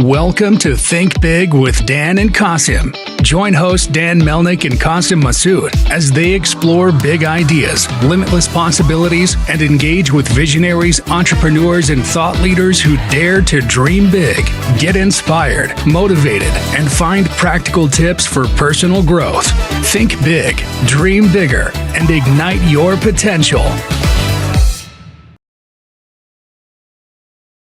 Welcome to Think Big with Dan and Qasim. Join hosts Dan Melnick and Qasim Masood as they explore big ideas, limitless possibilities, and engage with visionaries, entrepreneurs, and thought leaders who dare to dream big, get inspired, motivated, and find practical tips for personal growth. Think big, dream bigger, and ignite your potential.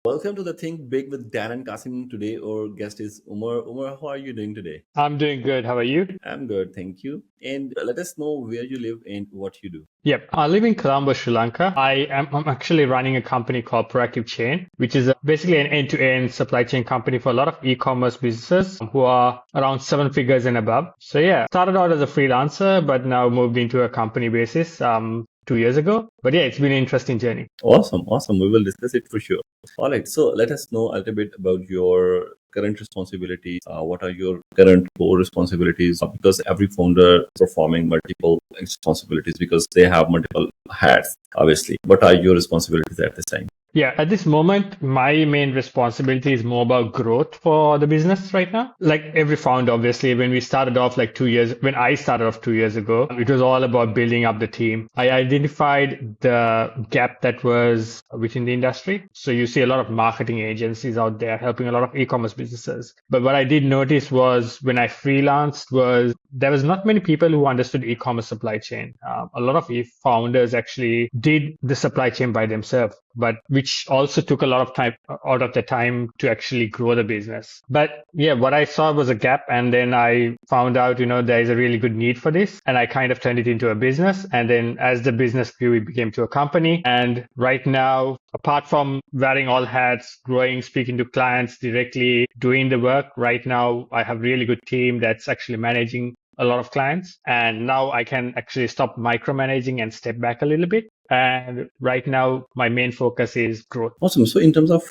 Welcome to the Think Big with Dan and Qasim. Today, our guest is Umer. Umer, how are you doing today? I'm doing good. How are you? I'm good, thank you. And let us know where you live and what you do. Yep. I live in Colombo, Sri Lanka. I'm actually running a company called Proactive Chain, which is basically an end-to-end supply chain company for a lot of e-commerce businesses who are around 7 figures and above. So yeah, started out as a freelancer, but now moved into a company basis 2 years ago. But yeah, it's been an interesting journey. Awesome. We will discuss it for sure. All right. So let us know a little bit about your current responsibilities. What are your current core responsibilities? Because every founder is performing multiple responsibilities because they have multiple hats, obviously. What are your responsibilities at this time? Yeah, at this moment, my main responsibility is more about growth for the business right now. Like every founder, obviously, when I started off 2 years ago, it was all about building up the team. I identified the gap that was within the industry. So you see a lot of marketing agencies out there helping a lot of e-commerce businesses. But what I did notice was when I freelanced was there was not many people who understood e-commerce supply chain. A lot of founders actually did the supply chain by themselves, but which also took a lot of time out of the time to actually grow the business. But yeah, what I saw was a gap, and then I found out, there is a really good need for this, and I kind of turned it into a business. And then as the business grew, it became to a company. And right now, apart from wearing all hats, growing, speaking to clients directly, doing the work, right now I have a really good team that's actually managing a lot of clients. And now I can actually stop micromanaging and step back a little bit. And right now, my main focus is growth. Awesome. So in terms of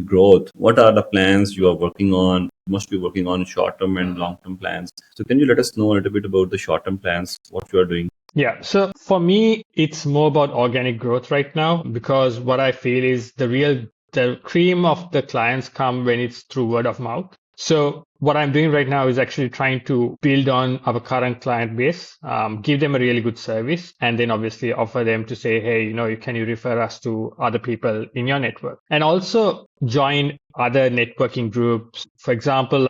growth, what are the plans you are working on? You must be working on short-term and long-term plans. So can you let us know a little bit about the short-term plans, what you are doing? Yeah. So for me, it's more about organic growth right now, because what I feel is the cream of the clients come when it's through word of mouth. So what I'm doing right now is actually trying to build on our current client base, give them a really good service, and then obviously offer them to say, hey, can you refer us to other people in your network? And also join other networking groups. For example,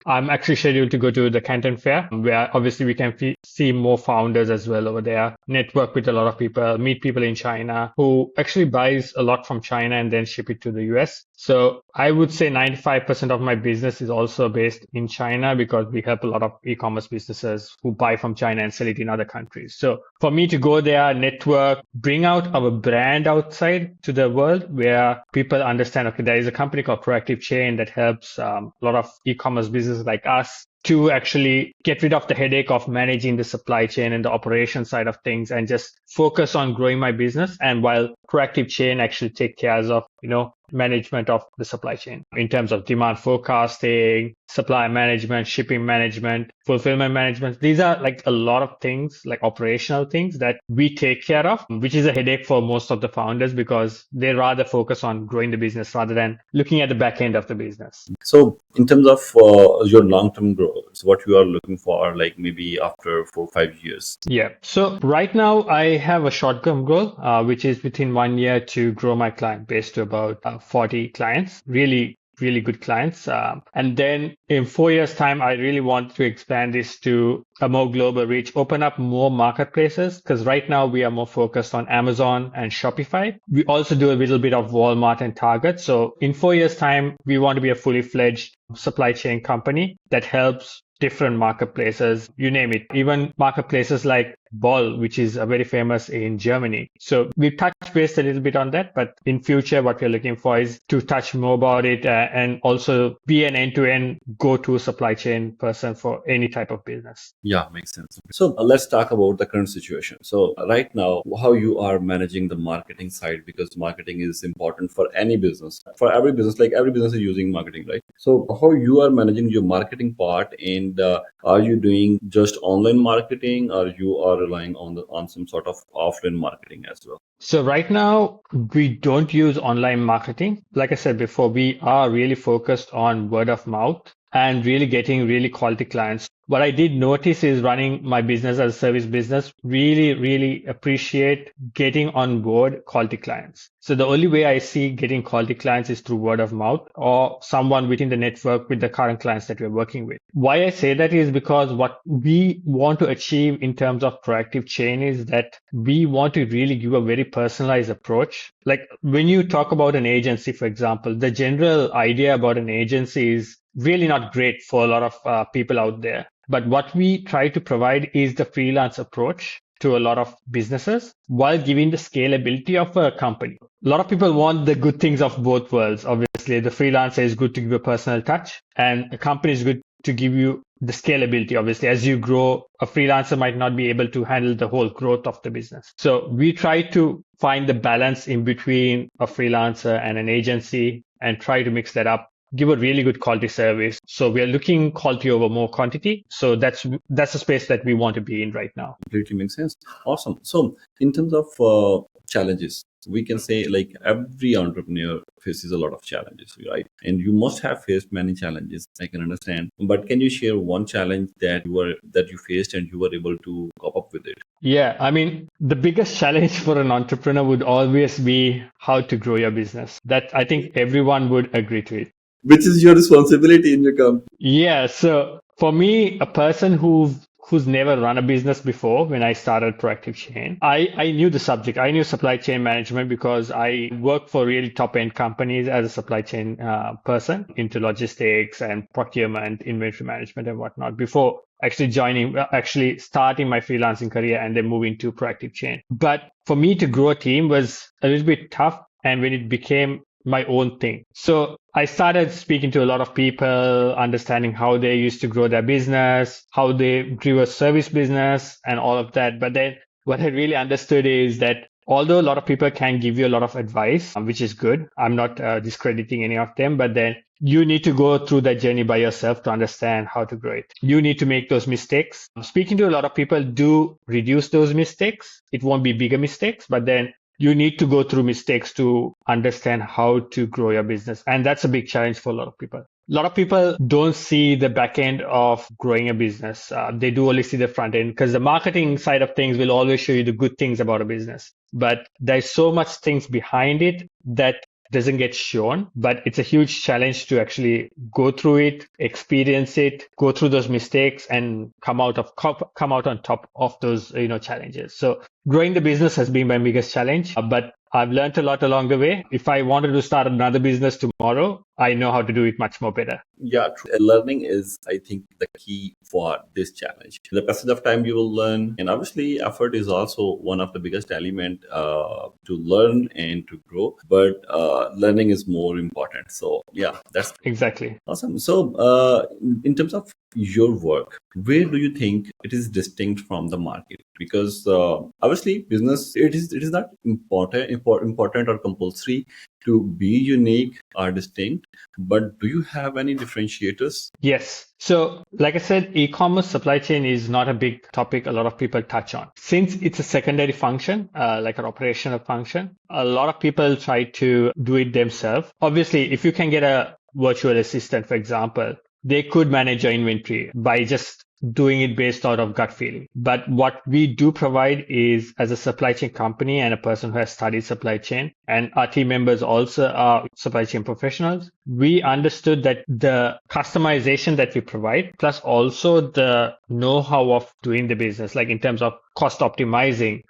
I'm actually scheduled to go to the Canton Fair, where obviously we can see more founders as well over there, network with a lot of people, meet people in China who actually buys a lot from China and then ship it to the US. So I would say 95% of my business is also based in China, because we help a lot of e-commerce businesses who buy from China and sell it in other countries. So for me to go there, network, bring out our brand outside to the world where people understand, okay, there is a company called Proactive Chain that helps a lot of e-commerce businesses like us to actually get rid of the headache of managing the supply chain and the operation side of things and just focus on growing my business. And while Proactive Chain actually take care of, management of the supply chain in terms of demand forecasting, supply management, shipping management, fulfillment management. These are a lot of things, like operational things that we take care of, which is a headache for most of the founders because they rather focus on growing the business rather than looking at the back end of the business. So in terms of your long-term growth, what you are looking for, maybe after 4 or 5 years? Yeah. So right now I have a short-term goal, which is within 1 year to grow my client base to about 40 clients, really good clients. And then in 4 years time, I really want to expand this to a more global reach, open up more marketplaces, because right now we are more focused on Amazon and Shopify. We also do a little bit of Walmart and Target. So in 4 years time, we want to be a fully fledged supply chain company that helps different marketplaces, you name it, even marketplaces like Ball, which is very famous in Germany. So we touched base a little bit on that, but in future, what we're looking for is to touch more about it and also be an end-to-end go-to supply chain person for any type of business. Yeah, makes sense. So let's talk about the current situation. So right now, how you are managing the marketing side, because marketing is important for any business, for every business, like every business is using marketing, right? So how you are managing your marketing part, and are you doing just online marketing, or you are relying on some sort of offline marketing as well? So right now, we don't use online marketing. Like I said before, we are really focused on word of mouth and really getting really quality clients. What I did notice is running my business as a service business, really appreciate getting on board quality clients. So the only way I see getting quality clients is through word of mouth or someone within the network with the current clients that we're working with. Why I say that is because what we want to achieve in terms of proactive chain is that we want to really give a very personalized approach. Like when you talk about an agency, for example, the general idea about an agency is really not great for a lot of people out there. But what we try to provide is the freelance approach to a lot of businesses while giving the scalability of a company. A lot of people want the good things of both worlds. Obviously, the freelancer is good to give a personal touch, and a company is good to give you the scalability. Obviously, as you grow, a freelancer might not be able to handle the whole growth of the business. So we try to find the balance in between a freelancer and an agency and try to mix that up, give a really good quality service. So we are looking quality over more quantity. So that's the space that we want to be in right now. Completely makes sense. Awesome. So in terms of challenges, we can say like every entrepreneur faces a lot of challenges, right? And you must have faced many challenges, I can understand. But can you share one challenge that you faced and you were able to cope up with it? Yeah, I mean, the biggest challenge for an entrepreneur would always be how to grow your business. That I think everyone would agree to it. Which is your responsibility in your company? Yeah, so for me, a person who's never run a business before, when I started Proactive Chain, I knew the subject. I knew supply chain management because I worked for really top-end companies as a supply chain person into logistics and procurement, inventory management and whatnot before actually starting my freelancing career and then moving to Proactive Chain. But for me to grow a team was a little bit tough. And when it became my own thing. So I started speaking to a lot of people, understanding how they used to grow their business, how they grew a service business and all of that. But then what I really understood is that although a lot of people can give you a lot of advice, which is good, I'm not discrediting any of them, but then you need to go through that journey by yourself to understand how to grow it. You need to make those mistakes. Speaking to a lot of people do reduce those mistakes. It won't be bigger mistakes, but then you need to go through mistakes to understand how to grow your business. And that's a big challenge for a lot of people. A lot of people don't see the back end of growing a business. They do only see the front end because the marketing side of things will always show you the good things about a business. But there's so much things behind it that doesn't get shown, but it's a huge challenge to actually go through it, experience it, go through those mistakes and come out on top of those, challenges. So growing the business has been my biggest challenge, but I've learned a lot along the way. If I wanted to start another business tomorrow, I know how to do it much more better. Yeah, true. Learning is, I think, the key for this challenge. The passage of time you will learn, and obviously, effort is also one of the biggest element to learn and to grow. But learning is more important. So, yeah, that's exactly awesome. So, in terms of your work, where do you think it is distinct from the market? Because obviously, business it is not important or compulsory to be unique or distinct, but do you have any differentiators? Yes. So like I said, e-commerce supply chain is not a big topic a lot of people touch on. Since it's a secondary function, like an operational function, a lot of people try to do it themselves. Obviously, if you can get a virtual assistant, for example, they could manage your inventory by just doing it based out of gut feeling. But what we do provide is, as a supply chain company and a person who has studied supply chain, and our team members also are supply chain professionals, we understood that the customization that we provide, plus also the know-how of doing the business, like in terms of cost optimizing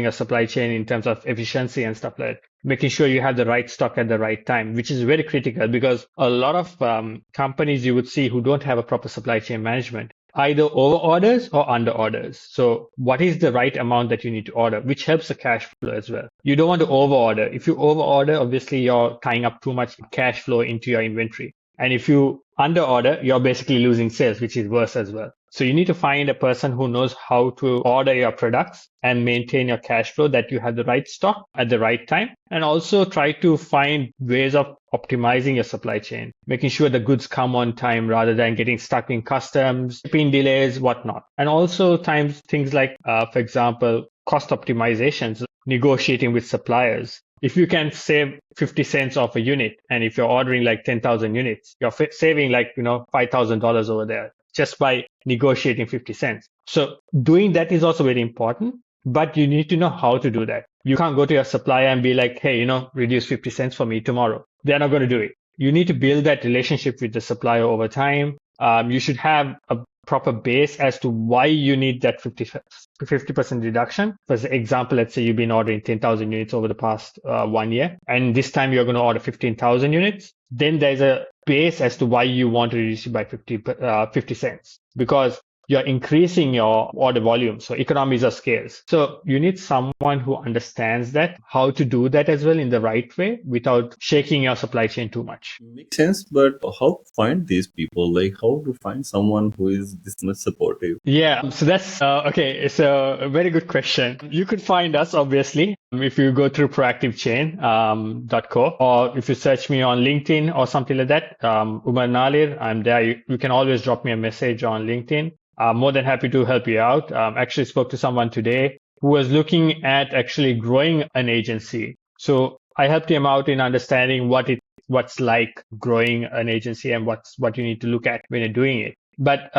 a supply chain in terms of efficiency and stuff like that, making sure you have the right stock at the right time, which is very critical because a lot of companies you would see who don't have a proper supply chain management either over orders or under orders. So what is the right amount that you need to order, which helps the cash flow as well. You don't want to over order. If you over order, obviously you're tying up too much cash flow into your inventory. And if you under order, you're basically losing sales, which is worse as well. So you need to find a person who knows how to order your products and maintain your cash flow, that you have the right stock at the right time. And also try to find ways of optimizing your supply chain, making sure the goods come on time rather than getting stuck in customs, shipping delays, whatnot. And also things like, for example, cost optimizations, negotiating with suppliers. If you can save 50 cents off a unit, and if you're ordering like 10,000 units, you're saving like, $5,000 over there just by negotiating 50 cents. So doing that is also very important, but you need to know how to do that. You can't go to your supplier and be like, hey, reduce 50 cents for me tomorrow. They're not going to do it. You need to build that relationship with the supplier over time. You should have a proper base as to why you need that 50% reduction. For example, let's say you've been ordering 10,000 units over the past 1 year, and this time you're going to order 15,000 units. Then there's a base as to why you want to reduce it by 50 cents, because you're increasing your order volume. So economies of scales. So you need someone who understands that, how to do that as well in the right way without shaking your supply chain too much. Makes sense, but how to find these people? Like, how to find someone who is this much supportive? Yeah, so that's okay. It's a very good question. You could find us obviously if you go through proactivechain.co, or if you search me on LinkedIn or something like that. Umer Nalir, I'm there. You can always drop me a message on LinkedIn. I'm more than happy to help you out. Actually spoke to someone today who was looking at actually growing an agency. So I helped him out in understanding what's like growing an agency and what you need to look at when you're doing it. But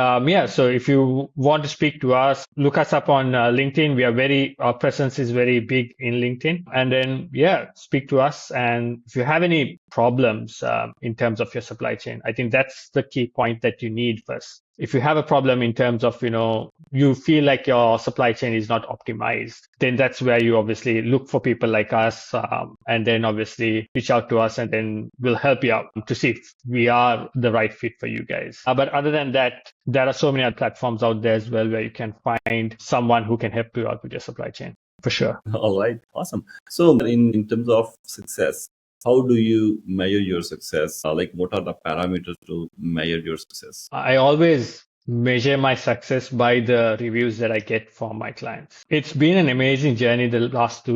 so if you want to speak to us, look us up on LinkedIn. Our presence is very big in LinkedIn. And then, speak to us. And if you have any problems in terms of your supply chain, I think that's the key point that you need first. If you have a problem in terms of, you feel like your supply chain is not optimized, then that's where you obviously look for people like us, and then obviously reach out to us, and then we'll help you out to see if we are the right fit for you guys. But other than that, there are so many other platforms out there as well where you can find someone who can help you out with your supply chain, for sure. All right, awesome. So in terms of success, how do you measure your success? What are the parameters to measure your success? I always measure my success by the reviews that I get from my clients. It's been an amazing journey the last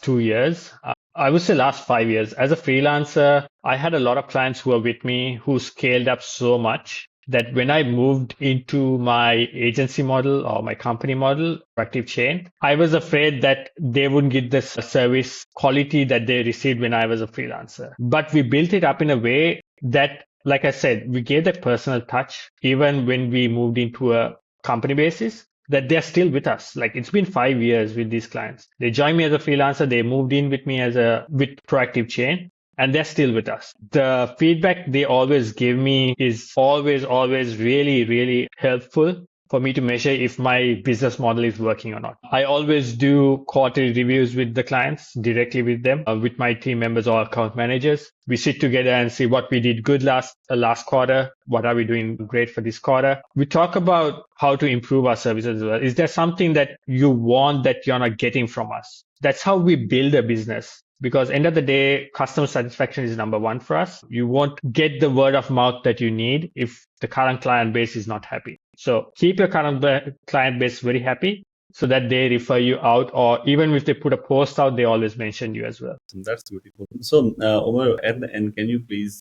2 years. I would say last 5 years. As a freelancer, I had a lot of clients who were with me who scaled up so much that when I moved into my agency model or my company model, Proactive Chain, I was afraid that they wouldn't get the service quality that they received when I was a freelancer. But we built it up in a way that, like I said, we gave that personal touch even when we moved into a company basis, that they're still with us. Like, it's been 5 years with these clients. They joined me as a freelancer. They moved in with me with Proactive Chain, and they're still with us. The feedback they always give me is always really, really helpful for me to measure if my business model is working or not. I always do quarterly reviews with the clients, directly with them, with my team members or account managers. We sit together and see what we did good last quarter. What are we doing great for this quarter? We talk about how to improve our services as well. Is there something that you want that you're not getting from us? That's how we build a business. Because end of the day, customer satisfaction is number one for us. You won't get the word of mouth that you need if the current client base is not happy. So keep your current client base very happy so that they refer you out, or even if they put a post out, they always mention you as well. That's beautiful. So, Omar, at the end, can you please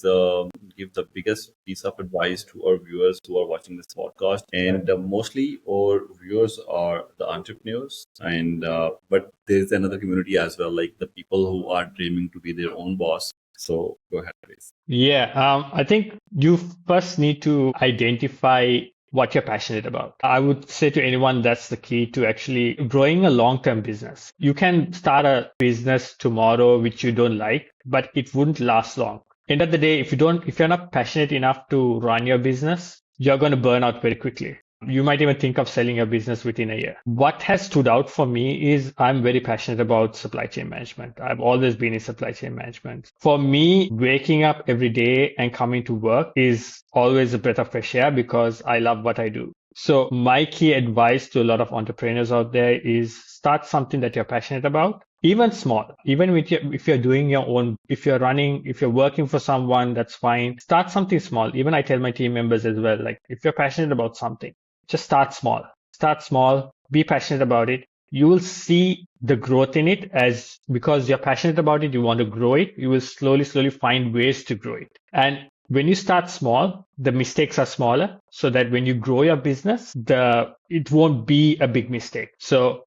give the biggest piece of advice to our viewers who are watching this podcast? And mostly our viewers are the entrepreneurs, and but there's another community as well, like the people who are dreaming to be their own boss. So go ahead, please. Yeah, I think you first need to identify what you're passionate about. I would say to anyone, that's the key to actually growing a long-term business. You can start a business tomorrow, which you don't like, but it wouldn't last long. End of the day, if you're not passionate enough to run your business, you're going to burn out very quickly. You might even think of selling your business within a year. What has stood out for me is I'm very passionate about supply chain management. I've always been in supply chain management. For me, waking up every day and coming to work is always a breath of fresh air because I love what I do. So my key advice to a lot of entrepreneurs out there is start something that you're passionate about. even small, even if you're doing your own, if you're working for someone, that's fine. Start something small. Even I tell my team members as well, like if you're passionate about something, just start small, be passionate about it. You will see the growth in it, as because you're passionate about it, you want to grow it. You will slowly find ways to grow it. And when you start small, the mistakes are smaller, so that when you grow your business, it won't be a big mistake. So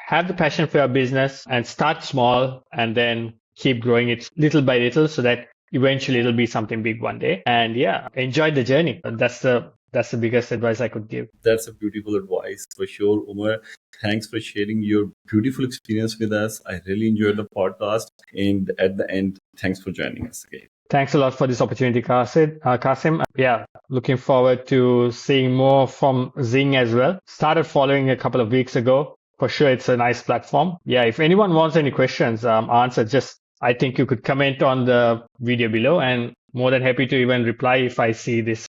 have the passion for your business and start small, and then keep growing it little by little, so that eventually it'll be something big one day. And yeah, enjoy the journey. That's the biggest advice I could give. That's a beautiful advice for sure, Umer. Thanks for sharing your beautiful experience with us. I really enjoyed the podcast. And at the end, thanks for joining us again. Thanks a lot for this opportunity, Qasim. Yeah, looking forward to seeing more from Zing as well. Started following a couple of weeks ago. For sure, it's a nice platform. Yeah, if anyone wants any questions answered, I think you could comment on the video below, and more than happy to even reply if I see this.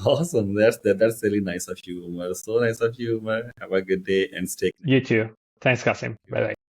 Awesome. That's really nice of you, Umer. So nice of you, Umer. Have a good day and stay. You too. Thanks, Qasim. Bye bye.